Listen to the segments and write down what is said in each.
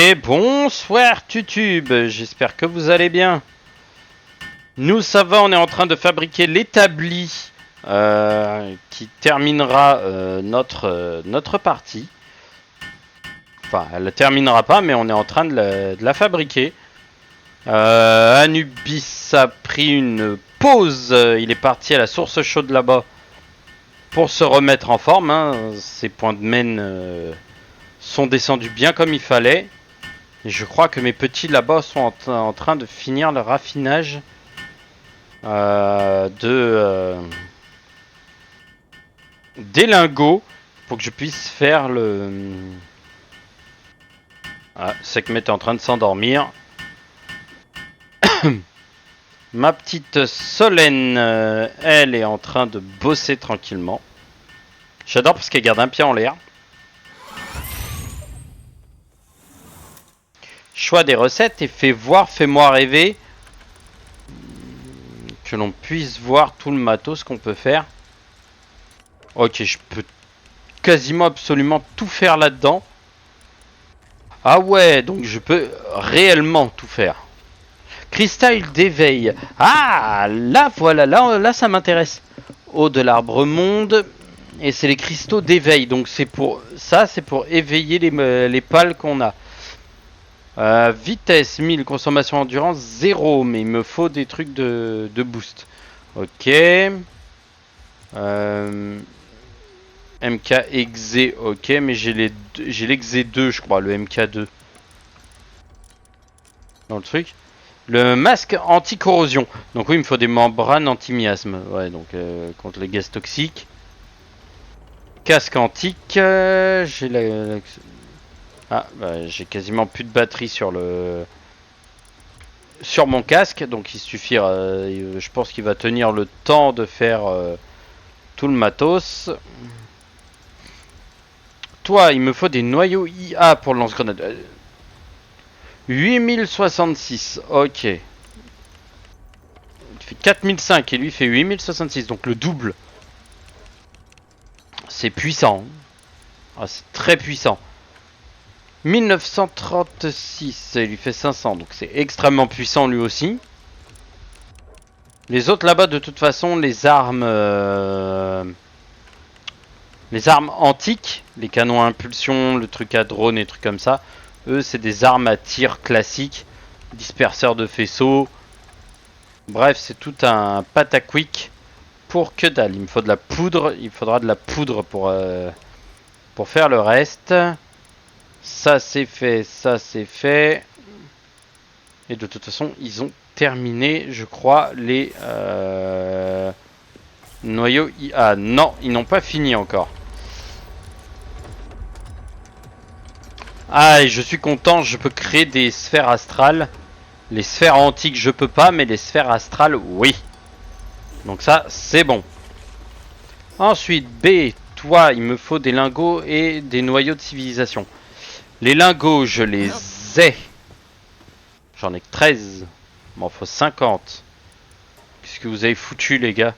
Et bonsoir YouTube, j'espère que vous allez bien. Nous ça va, on est en train de fabriquer l'établi qui terminera notre partie. Enfin, elle ne terminera pas, mais on est en train de la fabriquer. Anubis a pris une pause, il est parti à la source chaude là-bas pour se remettre en forme. Hein. Ses points de mène sont descendus bien comme il fallait. Et je crois que mes petits là-bas sont en train de finir le raffinage des lingots pour que je puisse faire le... Ah, Sekhmet est en train de s'endormir. Ma petite Solène, elle est en train de bosser tranquillement. J'adore parce qu'elle garde un pied en l'air. Choix des recettes et fais-moi rêver. Que l'on puisse voir tout le matos qu'on peut faire. Ok, je peux quasiment absolument tout faire là-dedans. Ah ouais, donc je peux réellement tout faire. Cristal d'éveil. Ah, là voilà, là ça m'intéresse. Eau de l'arbre monde. Et c'est les cristaux d'éveil. Donc c'est pour ça, c'est pour éveiller les pales qu'on a. Vitesse 1000, consommation endurance 0. Mais il me faut des trucs de boost. Ok. MK Exe, ok, mais j'ai l'Exe 2, je crois, le MK2. Dans le truc. Le masque anti-corrosion. Donc oui, il me faut des membranes anti-miasme. Ouais, donc contre les gaz toxiques. Casque antique. J'ai la... Ah, bah, j'ai quasiment plus de batterie sur mon casque. Donc il suffira... je pense qu'il va tenir le temps de faire tout le matos. Toi, il me faut des noyaux IA pour le lance-grenade. 8066, ok. Il fait 4005 et lui fait 8066, donc le double. C'est puissant. Ah, c'est très puissant. 1936, il lui fait 500, donc c'est extrêmement puissant lui aussi. Les autres là-bas, de toute façon, les armes antiques, les canons à impulsion, le truc à drone et trucs comme ça, eux, c'est des armes à tir classiques, disperseurs de faisceaux. Bref, c'est tout un pataquic pour que dalle. Il me faut de la poudre, il faudra de la poudre pour faire le reste. Ça c'est fait, ça c'est fait. Et de toute façon, ils ont terminé, je crois, les noyaux IA. Non, ils n'ont pas fini encore. Ah, et je suis content, je peux créer des sphères astrales. Les sphères antiques, je peux pas, mais les sphères astrales, oui. Donc ça, c'est bon. Ensuite, B, toi, il me faut des lingots et des noyaux de civilisation. Les lingots, je les ai. J'en ai que 13. M'en faut 50. Qu'est-ce que vous avez foutu, les gars?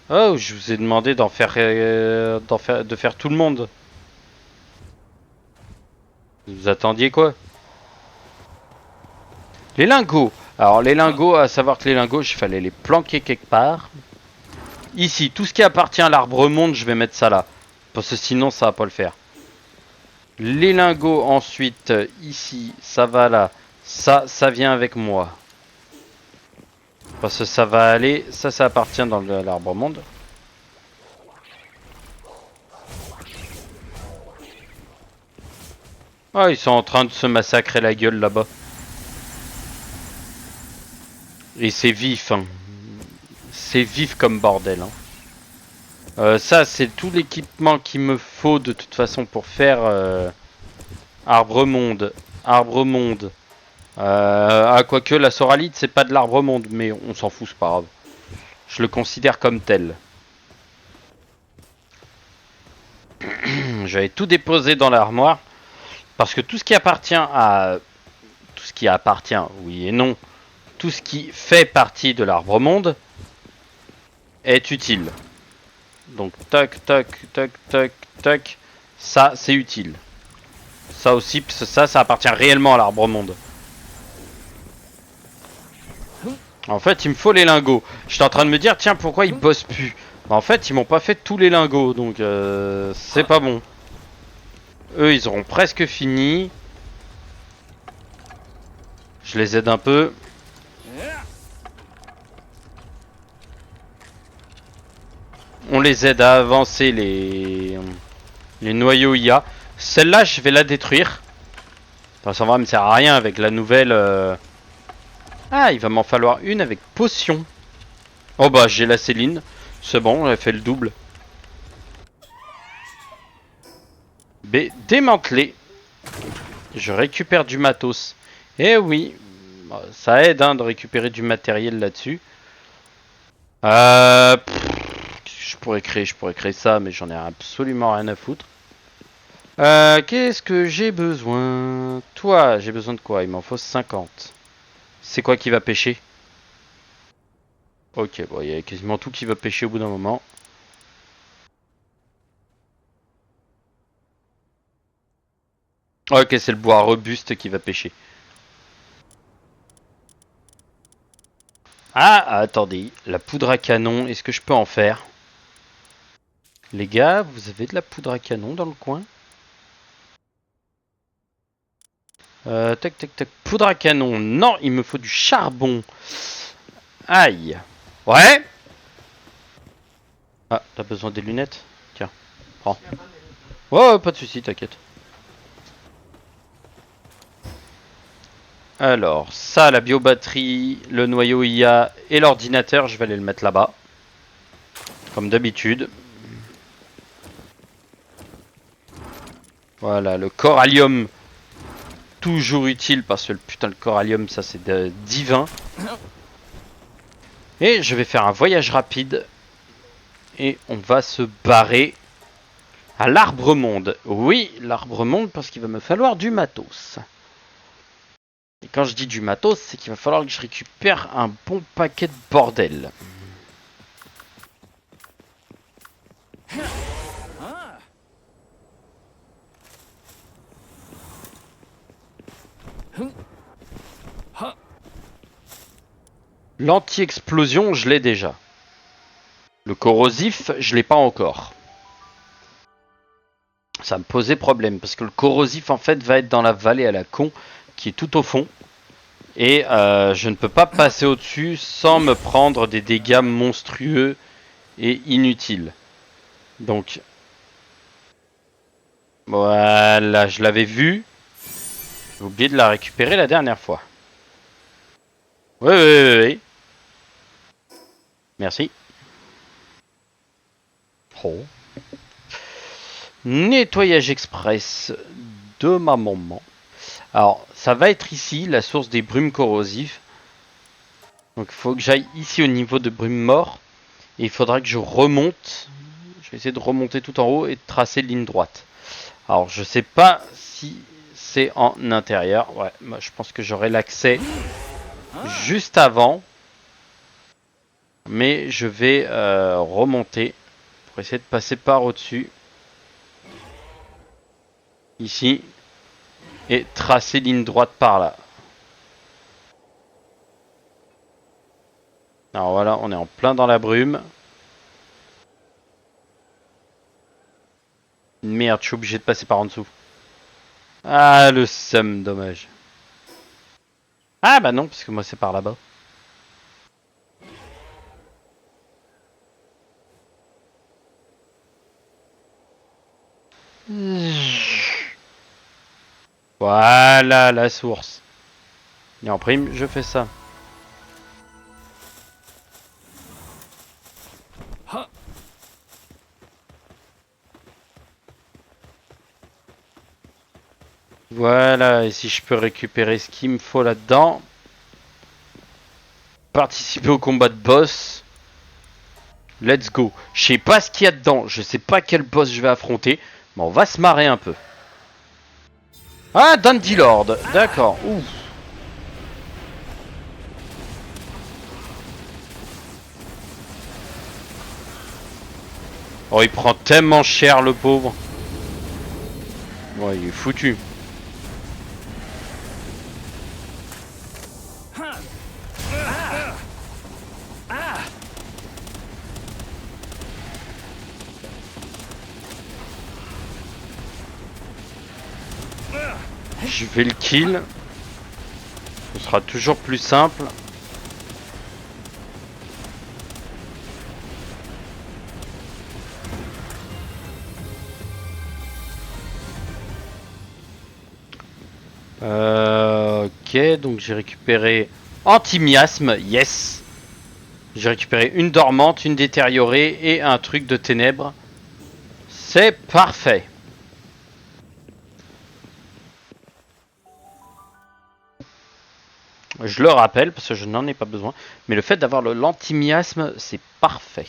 Oh, je vous ai demandé de faire tout le monde. Vous attendiez quoi? Les lingots. Alors, les lingots, à savoir que les lingots, il fallait les planquer quelque part. Ici, tout ce qui appartient à l'arbre monde, je vais mettre ça là. Parce que sinon, ça va pas le faire. Les lingots, ensuite, ici, ça va là. Ça vient avec moi. Parce que ça va aller... Ça appartient dans l'arbre monde. Ah, ils sont en train de se massacrer la gueule là-bas. Et c'est vif, hein. C'est vif comme bordel, hein. Ça, c'est tout l'équipement qu'il me faut de toute façon pour faire arbre monde. Arbre monde. Quoique la soralite, c'est pas de l'arbre monde, mais on s'en fout, c'est pas grave. Je le considère comme tel. J'avais tout déposé dans l'armoire. Parce que tout ce qui appartient à... Tout ce qui appartient, oui et non. Tout ce qui fait partie de l'arbre monde est utile. Donc tac, tac, tac, tac, tac. Ça, c'est utile. Ça aussi, parce que ça appartient réellement à l'arbre monde. En fait, il me faut les lingots. J'étais en train de me dire, tiens, pourquoi ils bossent plus? En fait, ils m'ont pas fait tous les lingots, donc c'est pas bon. Eux, ils auront presque fini. Je les aide un peu. On les aide à avancer les noyaux IA. Celle-là, je vais la détruire. Enfin, ça va me sert à rien avec la nouvelle... Ah, il va m'en falloir une avec potion. Oh bah, j'ai la Céline. C'est bon, elle fait le double. B, démantelé. Je récupère du matos. Eh oui, ça aide hein, de récupérer du matériel là-dessus. Je pourrais créer ça, mais j'en ai absolument rien à foutre. Qu'est-ce que j'ai besoin? Toi, j'ai besoin de quoi? Il m'en faut 50. C'est quoi qui va pêcher? Ok, bon, il y a quasiment tout qui va pêcher au bout d'un moment. Ok, c'est le bois robuste qui va pêcher. Ah, attendez, la poudre à canon, est-ce que je peux en faire? Les gars, vous avez de la poudre à canon dans le coin? Tac, tac, tac, poudre à canon. Non, il me faut du charbon. Aïe. Ouais. Ah, t'as besoin des lunettes? Tiens, prends. Oh, pas de soucis, t'inquiète. Alors, ça, la biobatterie, le noyau IA et l'ordinateur, je vais aller le mettre là-bas. Comme d'habitude. Voilà, le corallium. Toujours utile parce que le putain de corallium, ça c'est divin. Et je vais faire un voyage rapide. Et on va se barrer à l'arbre monde. Oui, l'arbre monde parce qu'il va me falloir du matos. Et quand je dis du matos, c'est qu'il va falloir que je récupère un bon paquet de bordel. L'anti-explosion, je l'ai déjà. Le corrosif, je l'ai pas encore. Ça me posait problème parce que le corrosif en fait va être dans la vallée à la con qui est tout au fond. Et je ne peux pas passer au-dessus sans me prendre des dégâts monstrueux et inutiles. Donc voilà, je l'avais vu. J'ai oublié de la récupérer la dernière fois. Oui. Merci. Oh. Nettoyage express de ma maman. Alors, ça va être ici, la source des brumes corrosives. Donc, il faut que j'aille ici au niveau de brume mort. Et il faudra que je remonte. Je vais essayer de remonter tout en haut et de tracer ligne droite. Alors, je sais pas si c'est en intérieur. Ouais, moi, je pense que j'aurai l'accès juste avant. Mais je vais remonter pour essayer de passer par au-dessus. Ici. Et tracer ligne droite par là. Alors voilà, on est en plein dans la brume. Merde, je suis obligé de passer par en dessous. Ah, le seum, dommage. Ah bah non, parce que moi c'est par là-bas. Voilà la source. Et en prime, je fais ça. Voilà, et si je peux récupérer ce qu'il me faut là-dedans. Participer au combat de boss. Let's go. Je sais pas ce qu'il y a dedans, je sais pas quel boss je vais affronter. Mais on va se marrer un peu. Ah, Dandy Lord, d'accord. Ouf. Oh, il prend tellement cher le pauvre. Ouais, il est foutu. Je vais le kill. Ce sera toujours plus simple. Ok, donc j'ai récupéré anti-miasme, yes. J'ai récupéré une dormante, une détériorée et un truc de ténèbres. C'est parfait. Je le rappelle parce que je n'en ai pas besoin. Mais le fait d'avoir l'antimiasme, c'est parfait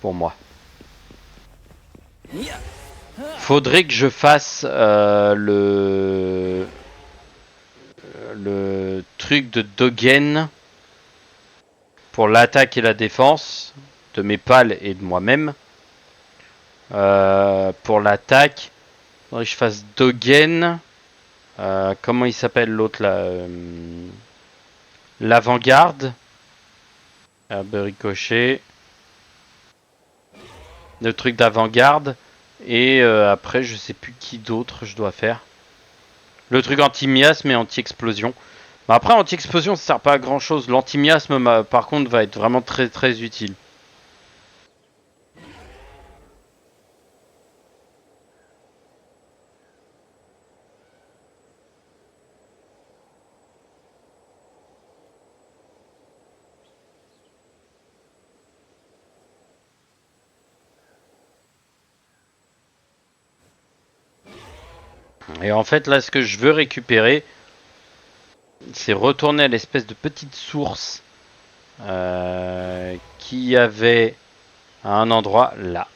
pour moi. Faudrait que je fasse le truc de Dogen pour l'attaque et la défense de mes pals et de moi-même. Pour l'attaque, faudrait que je fasse Dogen. Comment il s'appelle l'autre là l'avant-garde. Ricochet. Le truc d'avant-garde. Et après, je sais plus qui d'autre je dois faire. Le truc anti-miasme et anti-explosion. Mais après, anti-explosion, ça sert pas à grand chose. L'anti-miasme, par contre, va être vraiment très très utile. Et en fait, là, ce que je veux récupérer, c'est retourner à l'espèce de petite source qu'il y avait à un endroit là,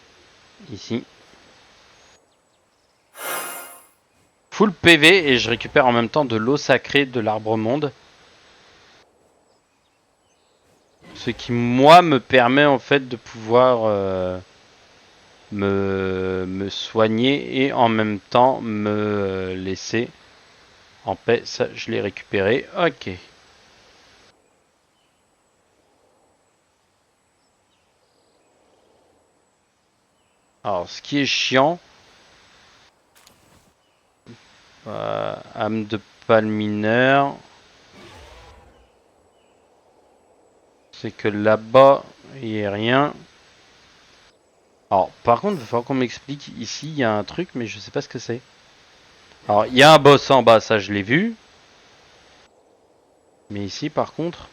ici. Full PV et je récupère en même temps de l'eau sacrée de l'arbre monde. Ce qui, moi, me permet en fait de pouvoir me soigner et en même temps me laisser en paix. Ça, je l'ai récupéré. Ok. Alors, ce qui est chiant, âme de palmineur, c'est que là-bas, il n'y a rien. Alors, par contre, il va falloir qu'on m'explique. Ici, il y a un truc, mais je sais pas ce que c'est. Alors, il y a un boss en bas, ça je l'ai vu. Mais ici, par contre,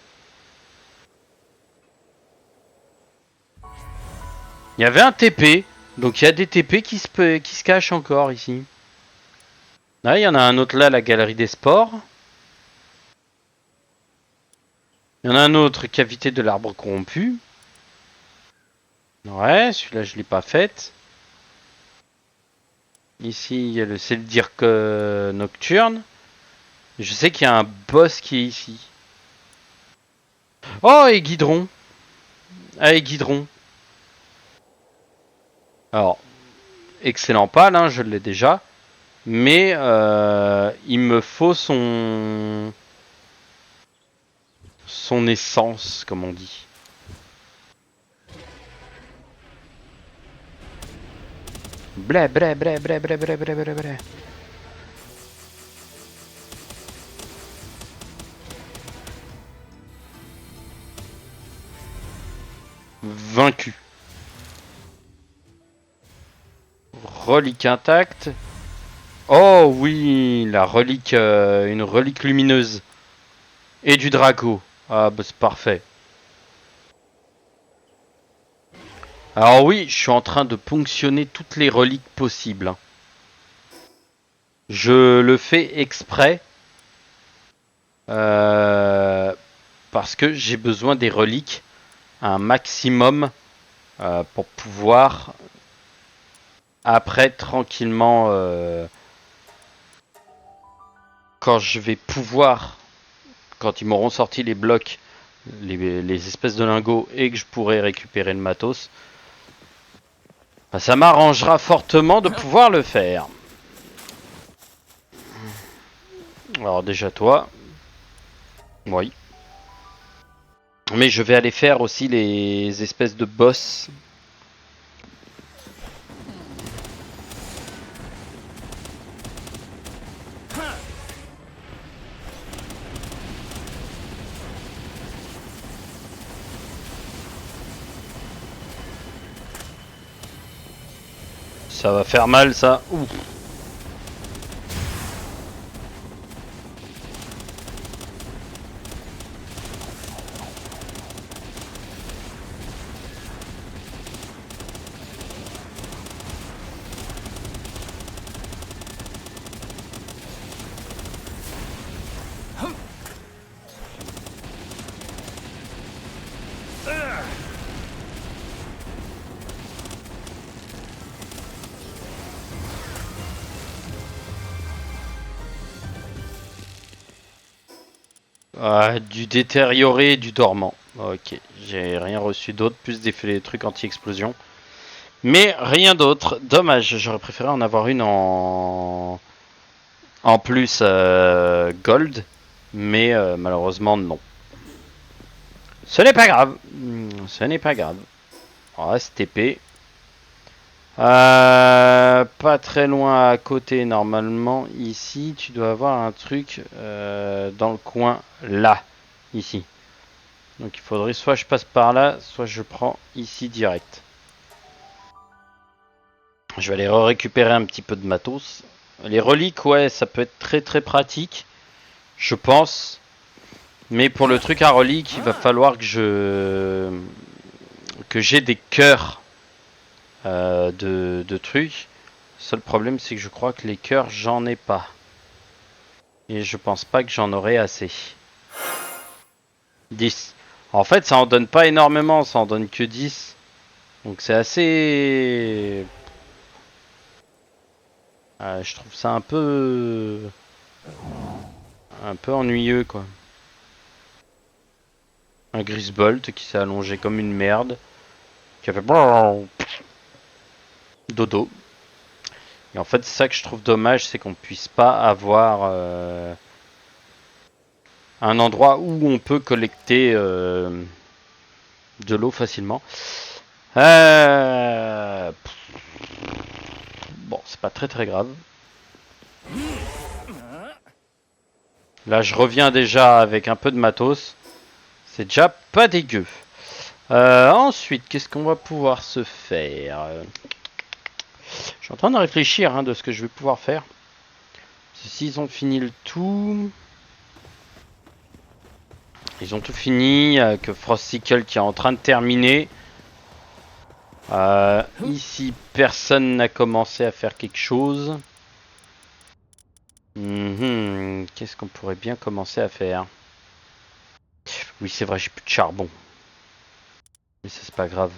il y avait un TP. Donc, il y a des TP qui se cachent encore ici. Ah, il y en a un autre là, la galerie des sports. Il y en a un autre, cavité de l'arbre corrompu. Ouais, celui-là, je l'ai pas fait. Ici, il y a le Seldirk nocturne. Je sais qu'il y a un boss qui est ici. Oh, et Guidron. Ah, et Guidron. Alors, excellent pal, hein, je l'ai déjà. Mais il me faut son essence, comme on dit. Blé, blé, blé, blé, blé, blé, blé, blé, blé. Vaincu. Relique intacte. Oh oui, la relique, une relique lumineuse. Et du Draco. Ah bah c'est parfait. Alors oui, je suis en train de ponctionner toutes les reliques possibles. Je le fais exprès. Parce que j'ai besoin des reliques un maximum pour pouvoir après tranquillement quand je vais pouvoir, quand ils m'auront sorti les blocs, les espèces de lingots et que je pourrai récupérer le matos, bah, ça m'arrangera fortement de pouvoir le faire. Alors déjà toi, oui. Mais je vais aller faire aussi les espèces de boss. Ça va faire mal ça. Ouh. Ah, du détérioré et du dormant. Ok, j'ai rien reçu d'autre, plus des trucs anti-explosion. Mais rien d'autre. Dommage, j'aurais préféré en avoir une en plus gold. Mais malheureusement non. Ce n'est pas grave. Ce n'est pas grave. On va se TP. Pas très loin à côté normalement. Ici, tu dois avoir un truc dans le coin là. Ici. Donc il faudrait soit je passe par là, soit je prends ici direct. Je vais aller récupérer un petit peu de matos. Les reliques, ouais, ça peut être très très pratique. Je pense. Mais pour le truc à relique, il va falloir que j'ai des cœurs de trucs. Le seul problème, c'est que je crois que les cœurs, j'en ai pas. Et je pense pas que j'en aurai assez. 10. En fait, ça en donne pas énormément, ça en donne que 10. Donc c'est assez... je trouve ça un peu ennuyeux quoi. Un Grisbolt qui s'est allongé comme une merde, qui a fait dodo. Et en fait, c'est ça que je trouve dommage, c'est qu'on puisse pas avoir un endroit où on peut collecter de l'eau facilement. Bon, c'est pas très très grave. Là, je reviens déjà avec un peu de matos. C'est déjà pas dégueu. Ensuite, qu'est-ce qu'on va pouvoir se faire? Je suis en train de réfléchir de ce que je vais pouvoir faire. S'ils ont fini le tout... Ils ont tout fini, que Frosticle qui est en train de terminer. Ici, personne n'a commencé à faire quelque chose. Qu'est-ce qu'on pourrait bien commencer à faire? Oui, c'est vrai, j'ai plus de charbon. Mais ça, c'est pas grave.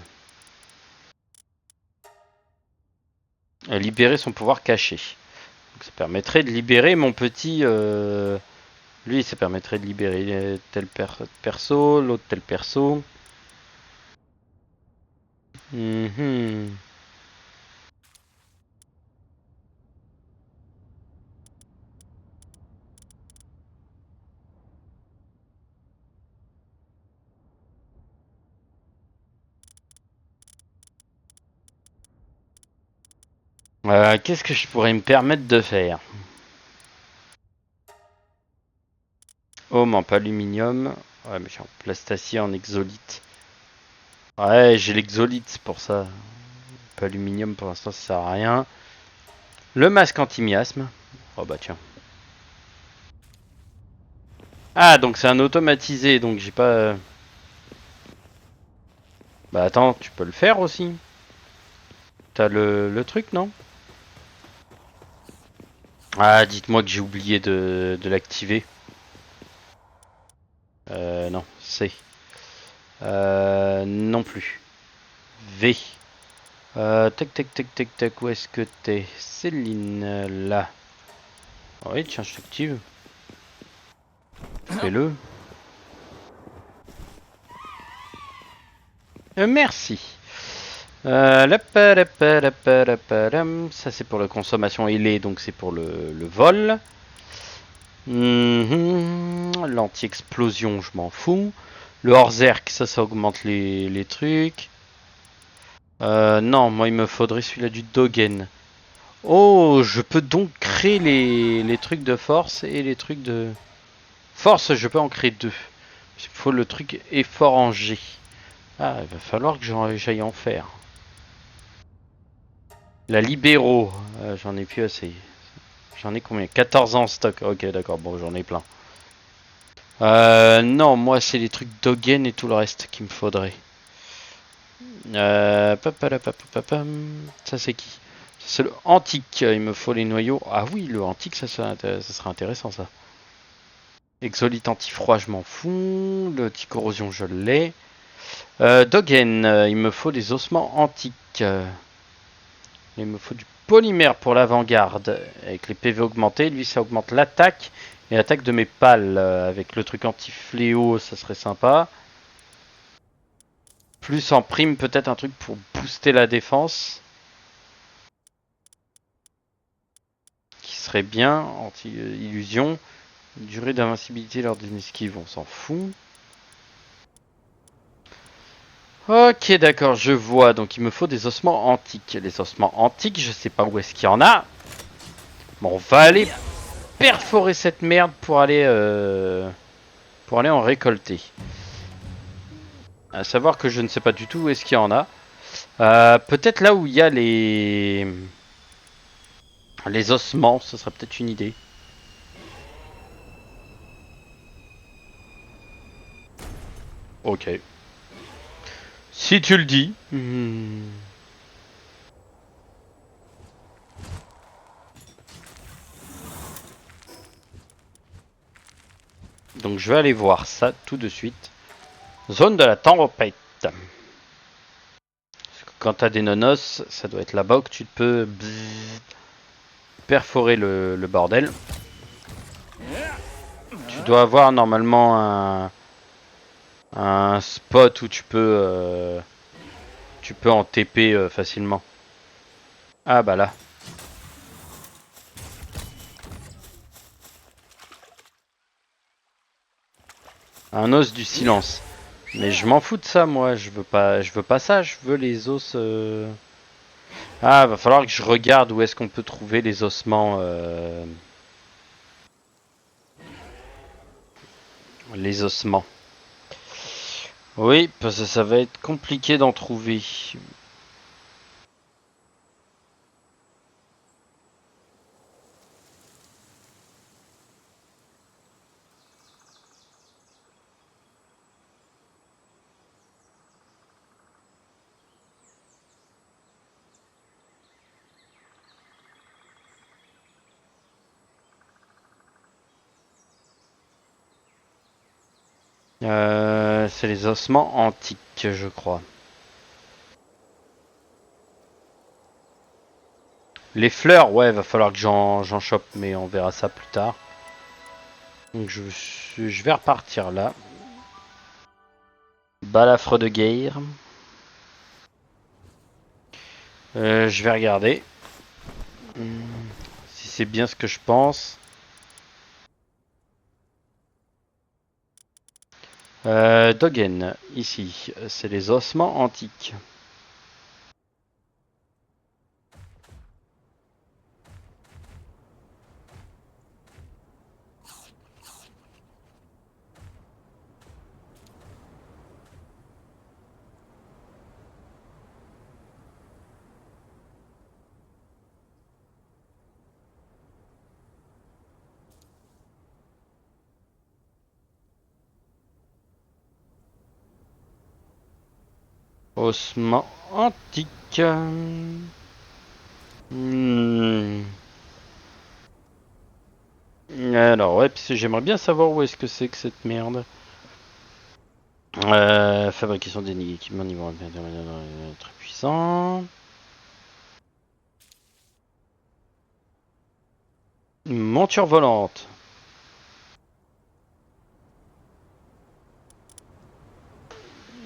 Libérer son pouvoir caché. Donc, ça permettrait de libérer mon petit... Lui, ça permettrait de libérer tel perso, l'autre tel perso. Qu'est-ce que je pourrais me permettre de faire? Homme en aluminium. Ouais, mais j'ai en plastacier, en exolite. Ouais, j'ai l'exolite pour ça. Pas aluminium pour l'instant, ça sert à rien. Le masque anti-miasme. Oh bah tiens. Ah, donc c'est un automatisé, donc j'ai pas... Bah attends, tu peux le faire aussi. T'as le truc, non? Ah, dites-moi que j'ai oublié de l'activer. Non, C. Non plus. V. Tac, tac, tac, tac, tac, où est-ce que t'es? Céline, là. Oui, tiens, je t'active. Fais-le. Merci. Ça c'est pour la consommation ailée, donc c'est pour le vol. L'anti-explosion, je m'en fous. Le Horzerk, ça augmente les trucs. Non, moi il me faudrait celui-là du Dogen. Oh, je peux donc créer les trucs de force et les trucs de... Force, je peux en créer 2. Il faut le truc effort en G. Ah, il va falloir que j'aille en faire. La libéraux, j'en ai plus assez. J'en ai combien? 14 ans en stock. Ok, d'accord, bon, j'en ai plein. Non, moi c'est les trucs Dogen et tout le reste qu'il me faudrait. Ça c'est qui? C'est le antique, il me faut les noyaux. Ah oui, le antique, ça serait intéressant ça. Exolite anti-froid, je m'en fous. Le anti-corrosion, je l'ai. Dogen, il me faut des ossements antiques. Il me faut du polymère pour l'avant-garde. Avec les PV augmentés, lui ça augmente l'attaque. Et l'attaque de mes pales. Avec le truc anti-fléau, ça serait sympa. Plus en prime, peut-être un truc pour booster la défense. Qui serait bien. Anti-illusion. Durée d'invincibilité lors d'une esquive, on s'en fout. Ok, d'accord, je vois. Donc il me faut des ossements antiques. Les ossements antiques, je sais pas où est-ce qu'il y en a. Bon, on va aller perforer cette merde pour aller en récolter. À savoir que je ne sais pas du tout où est-ce qu'il y en a. Peut-être là où il y a les ossements, ce serait peut-être une idée. Ok. Si tu le dis. Donc je vais aller voir ça tout de suite. Zone de la tempête. Quand t'as des nonos, ça doit être là-bas que tu peux perforer le bordel. Tu dois avoir normalement un spot où tu peux en TP facilement. Ah bah là. Un os du silence. Mais je m'en fous de ça moi, je veux pas ça, je veux les os. Ah, va falloir que je regarde où est-ce qu'on peut trouver les ossements. Les ossements. Oui, parce que ça va être compliqué d'en trouver. C'est les ossements antiques, je crois. Les fleurs, ouais, va falloir que j'en chope, mais on verra ça plus tard. Donc je vais repartir là. Balafre de guerre. Je vais regarder. Si c'est bien ce que je pense. Dogen, ici, c'est les ossements antiques. Ossements antiques. Alors ouais, puis j'aimerais bien savoir où est-ce que c'est que cette merde. Fabrication d'équipements niveau très puissant. Monture volante.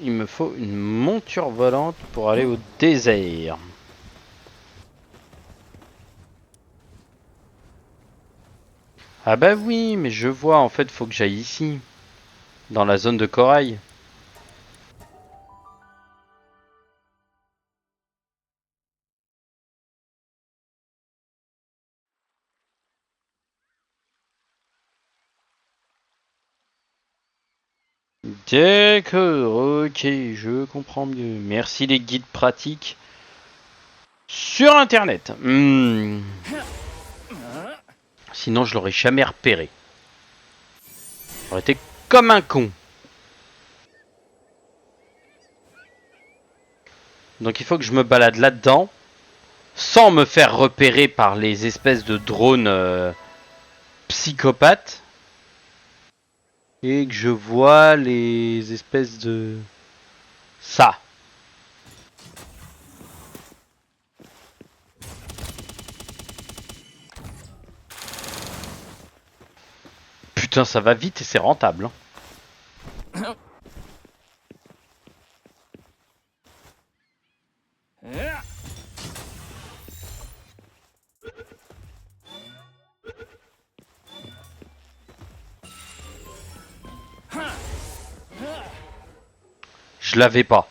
Il me faut une monture volante pour aller au désert. Ah bah oui, mais je vois, en fait, faut que j'aille ici. Dans la zone de corail. D'accord, ok, je comprends mieux. Merci les guides pratiques sur internet. Sinon, je l'aurais jamais repéré. J'aurais été comme un con. Donc il faut que je me balade là-dedans sans me faire repérer par les espèces de drones psychopathes. Et que je vois les espèces de... Ça. Putain, ça va vite et c'est rentable. Hein. Je l'avais pas.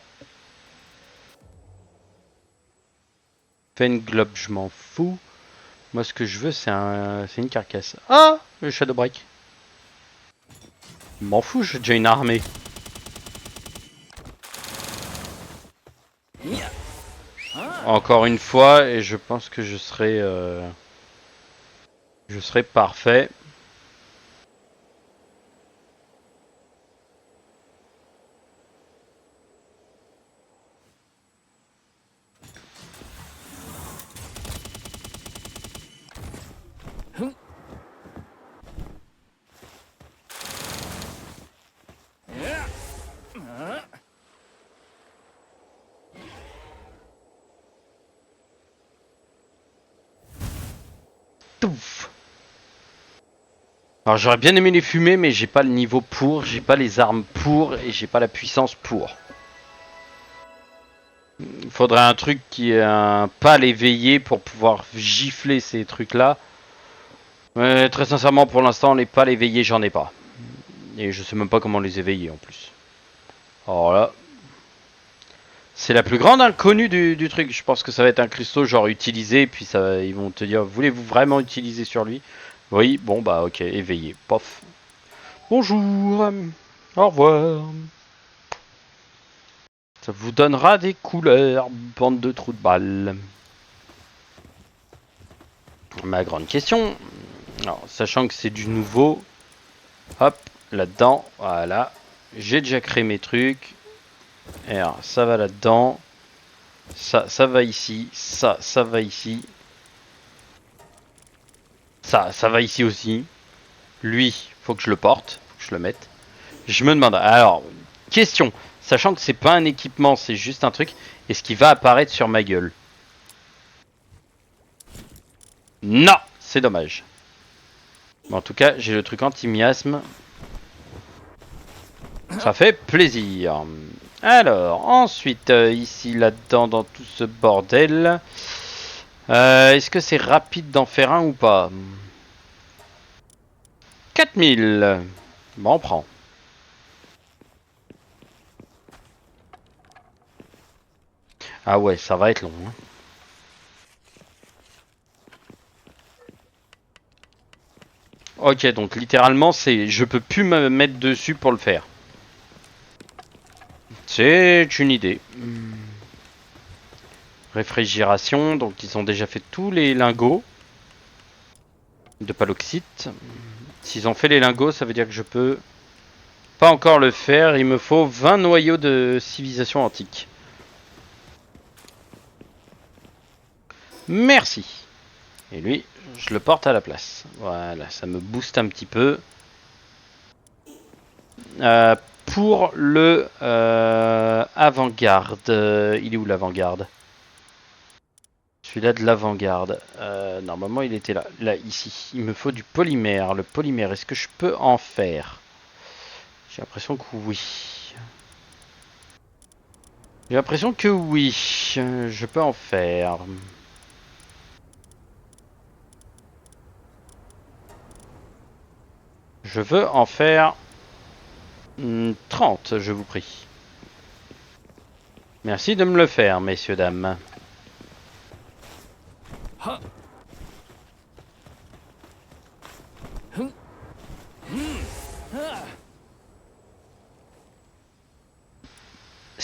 Fais une globe, je m'en fous. Moi, ce que je veux, c'est une carcasse. Ah, le Shadow Break. M'en fous, j'ai déjà une armée. Encore une fois, et je pense que je serai parfait. Touf. Alors j'aurais bien aimé les fumer, mais j'ai pas le niveau pour, j'ai pas les armes pour, et j'ai pas la puissance pour. Il faudrait un truc qui est un pal éveillé pour pouvoir gifler ces trucs-là. Mais très sincèrement, pour l'instant, les pales éveillés, j'en ai pas. Et je sais même pas comment les éveiller en plus. Alors là, c'est la plus grande inconnue du truc. Je pense que ça va être un cristaux genre utilisé, puis ça, ils vont te dire, voulez-vous vraiment utiliser sur lui? Oui, bon bah ok, éveillé, pof. Bonjour, au revoir. Ça vous donnera des couleurs, bande de trous de balles. Ma grande question, alors, sachant que c'est du nouveau, hop, là-dedans, voilà. J'ai déjà créé mes trucs. Et alors, ça va là-dedans. Ça va ici. Ça va ici. Ça va ici aussi. Lui, faut que je le porte. Faut que je le mette. Je me demande, alors, question. Sachant que c'est pas un équipement, c'est juste un truc. Est-ce qu'il va apparaître sur ma gueule? Non, c'est dommage. Bon, en tout cas, j'ai le truc anti-miasme. Ça fait plaisir. Alors, ensuite, ici, là-dedans, dans tout ce bordel, est-ce que c'est rapide d'en faire un ou pas? 4000. Bon, on prend. Ah ouais, ça va être long. Hein. Ok, donc littéralement, c'est, je peux plus me mettre dessus pour le faire. C'est une idée. Réfrigération, donc ils ont déjà fait tous les lingots de paloxite. S'ils ont fait les lingots, ça veut dire que je peux pas encore le faire. Il me faut 20 noyaux de civilisation antique. Merci. Et lui, je le porte à la place. Voilà, ça me booste un petit peu. Pour le avant-garde, il est où l'avant-garde? Celui-là de l'avant-garde. Normalement, il était là. Là, ici. Il me faut du polymère. Le polymère, est-ce que je peux en faire? J'ai l'impression que oui. J'ai l'impression que oui. Je peux en faire. Je veux en faire 30, je vous prie. Merci de me le faire, messieurs, dames.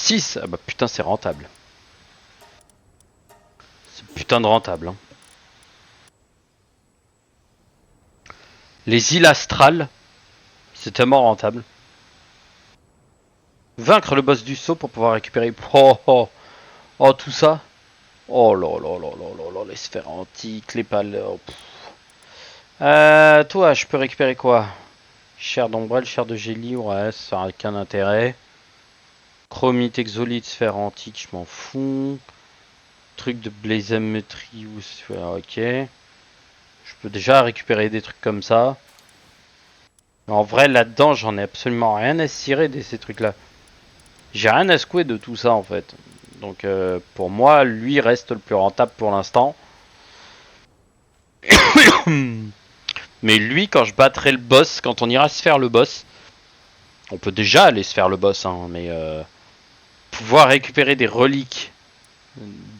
6. Ah bah putain, c'est rentable. C'est putain de rentable. Hein. Les îles astrales, c'est tellement rentable. Vaincre le boss du saut pour pouvoir récupérer... Oh, tout ça. Oh là là là là là là, les sphères antiques, les pales... Oh, toi, je peux récupérer quoi? Chair d'ombrelle, chair de gélie, ouais, ça n'a aucun intérêt. Chromite, exolite, sphère antique, je m'en fous. Truc de blaisométrie, ok. Je peux déjà récupérer des trucs comme ça. Mais en vrai, là-dedans, j'en ai absolument rien à cirer de ces trucs-là. J'ai rien à secouer de tout ça, en fait. Donc, pour moi, lui reste le plus rentable pour l'instant. Mais lui, quand je battrai le boss, quand on ira se faire le boss, on peut déjà aller se faire le boss, hein, mais pouvoir récupérer des reliques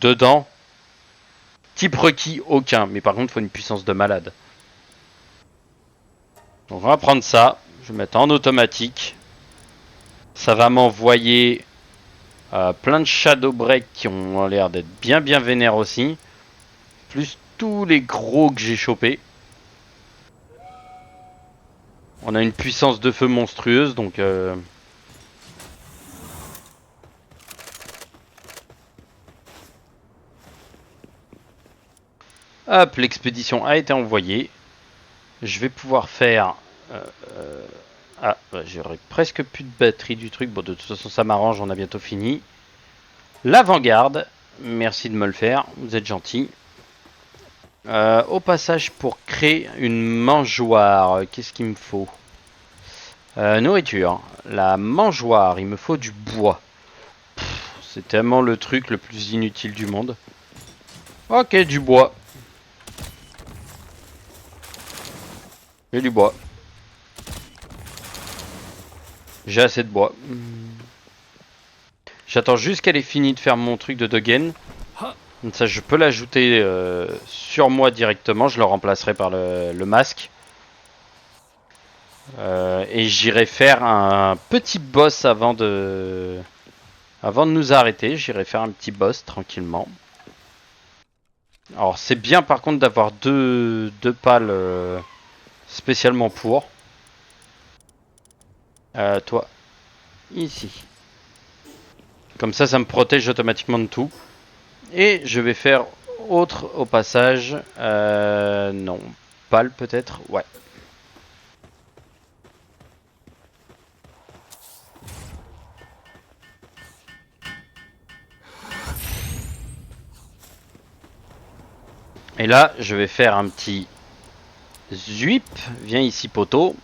dedans, type requis, aucun. Mais par contre, il faut une puissance de malade. Donc, on va prendre ça. Je vais mettre en automatique. Ça va m'envoyer plein de Shadow Break qui ont l'air d'être bien vénères aussi. Plus tous les gros que j'ai chopés. On a une puissance de feu monstrueuse, donc... Hop, l'expédition a été envoyée. Je vais pouvoir faire... Ah, j'aurais presque plus de batterie du truc. Bon, de toute façon, ça m'arrange, on a bientôt fini. L'avant-garde. Merci de me le faire, vous êtes gentil. Au passage, pour créer une mangeoire, qu'est-ce qu'il me faut? Nourriture. La mangeoire, il me faut du bois. C'est tellement le truc le plus inutile du monde. Ok, du bois. J'ai du bois. J'ai assez de bois. J'attends juste qu'elle ait fini de faire mon truc de Dogen. Comme ça, je peux l'ajouter sur moi directement. Je le remplacerai par le masque. Et j'irai faire un petit boss avant de nous arrêter. J'irai faire un petit boss tranquillement. Alors c'est bien par contre d'avoir deux pales spécialement pour. Toi, ici. Comme ça me protège automatiquement de tout. Et je vais faire autre au passage. Non, pale peut-être. Ouais. Et là, je vais faire un petit zuip. Viens ici, poteau.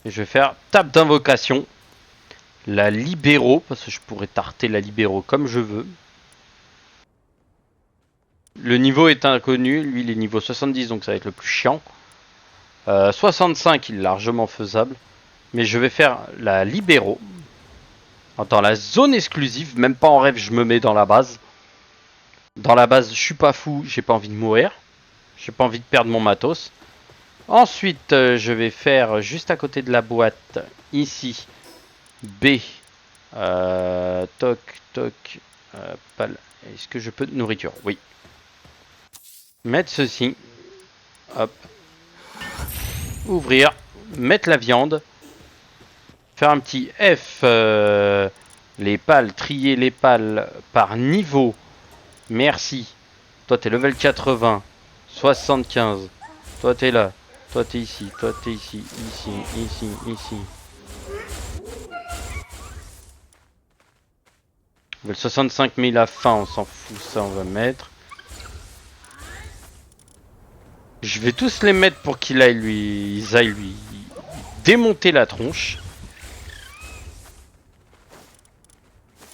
Et je vais faire tape d'invocation. La libéraux, parce que je pourrais tarter la libéraux comme je veux. Le niveau est inconnu. Lui, il est niveau 70, donc ça va être le plus chiant. 65, il est largement faisable. Mais je vais faire la libéraux. Dans la zone exclusive, même pas en rêve, je me mets dans la base. Dans la base, je suis pas fou, j'ai pas envie de mourir. J'ai pas envie de perdre mon matos. Ensuite, je vais faire juste à côté de la boîte, ici, B. Toc, toc. Est-ce que je peux... Nourriture, oui. Mettre ceci. Hop. Ouvrir. Mettre la viande. Faire un petit F. Les pales, trier les pales par niveau. Merci. Toi, t'es level 80. 75. Toi, t'es là. Toi, t'es ici. Toi, t'es ici. Ici. Level 65, mais il a faim. On s'en fout. Ça, on va mettre. Je vais tous les mettre pour qu'ils aillent lui démonter la tronche.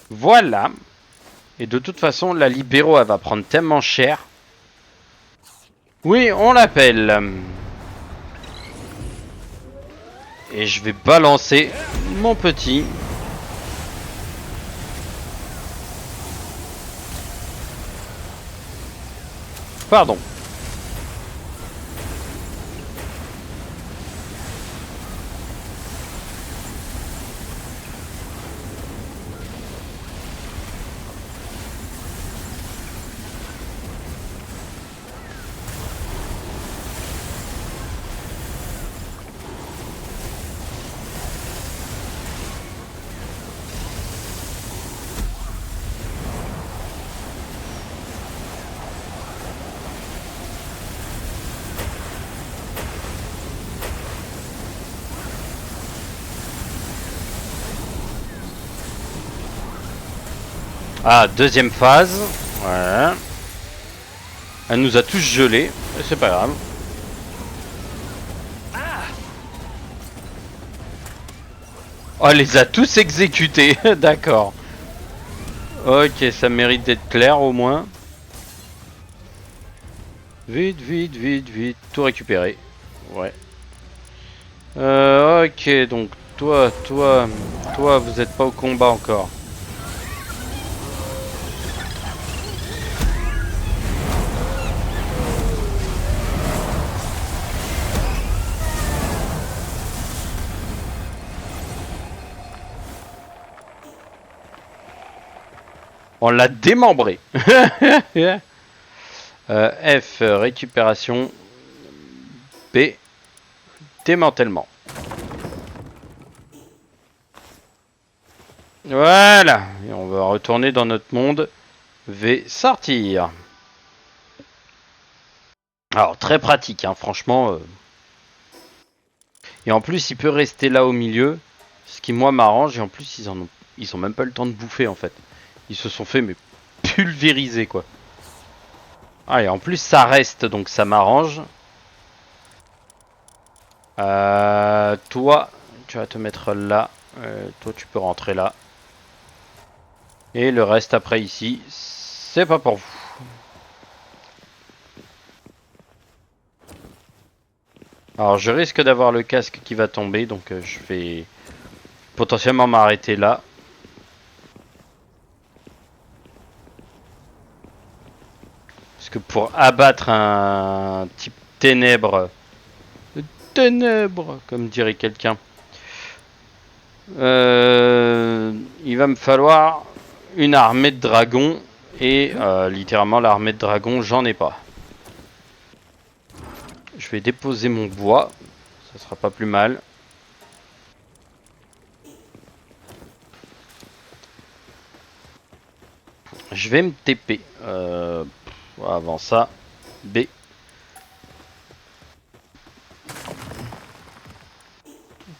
Voilà. Et de toute façon, la libéraux, elle va prendre tellement cher. Oui, on l'appelle. Et je vais balancer mon petit. Pardon. Ah, deuxième phase. Voilà. Elle nous a tous gelés. C'est pas grave. Oh, elle les a tous exécutés. D'accord. Ok, ça mérite d'être clair au moins. Vite, vite, vite, vite. Tout récupérer. Ouais. Ok, donc toi, vous êtes pas au combat encore. On l'a démembré. F, récupération. B, démantèlement. Voilà. Et on va retourner dans notre monde. V, sortir. Alors, très pratique, hein, franchement. Et en plus, il peut rester là au milieu. Ce qui, moi, m'arrange. Et en plus, ils ont même pas le temps de bouffer, en fait. Ils se sont fait, mais pulvériser, quoi. Ah, et en plus, ça reste, donc ça m'arrange. Toi, tu vas te mettre là. Toi, tu peux rentrer là. Et le reste après ici, c'est pas pour vous. Alors, je risque d'avoir le casque qui va tomber, donc je vais potentiellement m'arrêter là. Parce que pour abattre un type ténèbres, comme dirait quelqu'un, il va me falloir une armée de dragons. Et littéralement, l'armée de dragons, j'en ai pas. Je vais déposer mon bois. Ça sera pas plus mal. Je vais me TP. Avant ça, B.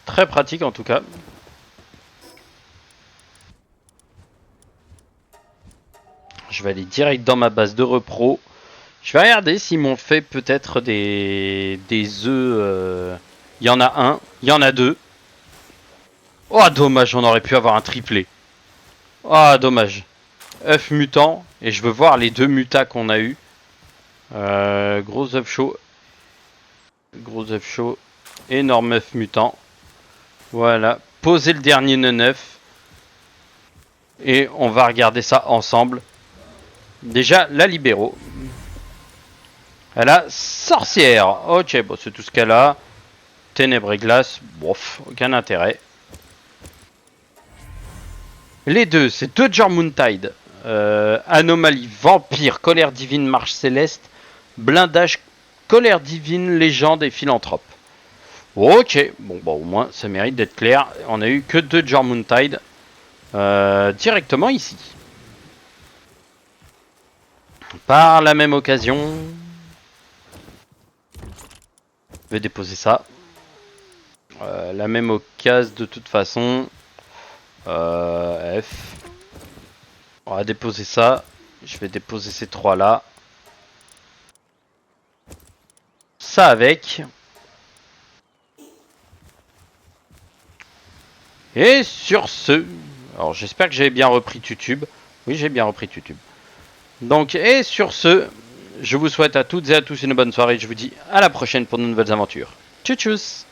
Très pratique en tout cas. Je vais aller direct dans ma base de repro. Je vais regarder s'ils m'ont fait peut-être des œufs. Il y en a un, il y en a deux. Oh dommage, on aurait pu avoir un triplé. Oh dommage. œuf mutant. Et je veux voir les deux mutas qu'on a eu. Gros œuf chaud. Gros œuf chaud. Énorme œuf mutant. Voilà. Posez le dernier neuf. Et on va regarder ça ensemble. Déjà, la libéraux. Elle a sorcière. Ok, bon, c'est tout ce qu'elle a. Ténèbres et glace. Bof, aucun intérêt. Les deux, c'est deux Jormuntide. Anomalie, vampire, colère divine, marche céleste. Blindage, colère divine, légende et philanthrope. Ok, bon, au moins, ça mérite d'être clair. On a eu que deux Jormuntide. Directement ici. Par la même occasion, je vais déposer ça. La même occasion de toute façon. F. On va déposer ça. Je vais déposer ces trois là. Ça avec. Et sur ce. Alors j'espère que j'ai bien repris YouTube. Oui, j'ai bien repris YouTube. Donc, et sur ce, je vous souhaite à toutes et à tous une bonne soirée. Je vous dis à la prochaine pour de nouvelles aventures. Tchuss tchuss.